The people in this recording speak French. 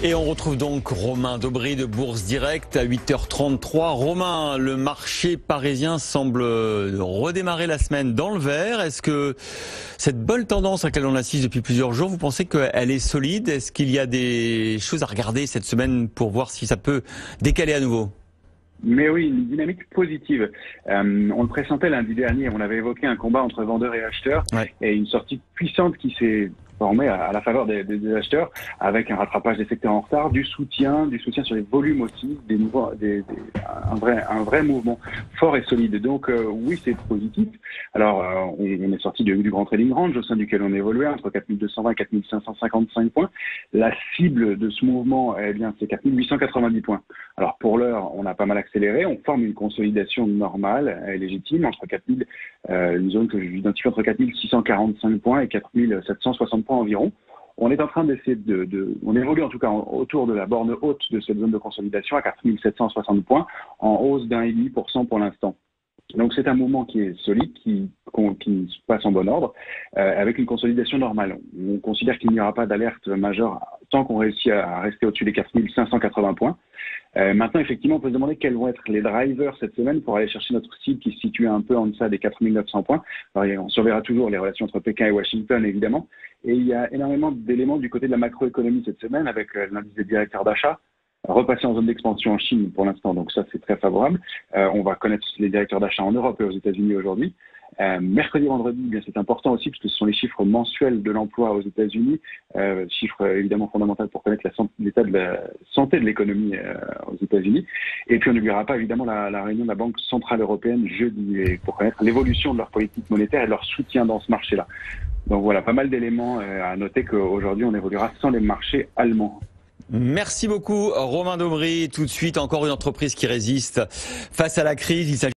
Et on retrouve donc Romain Dobry de Bourse Direct à 8h33. Romain, le marché parisien semble redémarrer la semaine dans le vert. Est-ce que cette bonne tendance à laquelle on assiste depuis plusieurs jours, vous pensez qu'elle est solide? Est-ce qu'il y a des choses à regarder cette semaine pour voir si ça peut décaler à nouveau? Mais oui, une dynamique positive. On le pressentait lundi dernier, on avait évoqué un combat entre vendeurs et acheteurs, et une sortie puissante qui s'est formée à la faveur des acheteurs, avec un rattrapage des secteurs en retard, du soutien sur les volumes aussi, un vrai mouvement fort et solide. Donc oui, c'est positif. Alors on est sorti du grand trading range au sein duquel on évoluait entre 4220 et 4555 points. La cible de ce mouvement, eh bien, c'est 4890 points. Alors pour l'heure, on a pas mal accéléré, on forme une consolidation normale et légitime entre 4000, une zone que j'identifie entre 4645 points et 4760 points environ. On est en train d'essayer on évolue en tout cas autour de la borne haute de cette zone de consolidation à 4760 points, en hausse d'1,5% pour l'instant. Donc c'est un mouvement qui est solide, qui se passe en bon ordre, avec une consolidation normale. On considère qu'il n'y aura pas d'alerte majeure tant qu'on réussit à rester au-dessus des 4580 points. Maintenant, effectivement, on peut se demander quels vont être les drivers cette semaine pour aller chercher notre cible qui se situe un peu en deçà des 4900 points. Alors, on surveillera toujours les relations entre Pékin et Washington, évidemment. Et il y a énormément d'éléments du côté de la macroéconomie cette semaine, avec l'indice des directeurs d'achat, repasser en zone d'expansion en Chine pour l'instant, donc ça c'est très favorable. On va connaître les directeurs d'achat en Europe et aux États-Unis aujourd'hui. Mercredi, vendredi, bien c'est important aussi parce que ce sont les chiffres mensuels de l'emploi aux États-Unis, chiffres évidemment fondamentaux pour connaître l'état de la santé de l'économie aux États-Unis. Et puis on n'oubliera pas évidemment la réunion de la Banque centrale européenne jeudi pour connaître l'évolution de leur politique monétaire et de leur soutien dans ce marché-là. Donc voilà, pas mal d'éléments à noter qu'aujourd'hui on évoluera sans les marchés allemands. Merci beaucoup Romain Dobry. Tout de suite, encore une entreprise qui résiste face à la crise. Il s'agit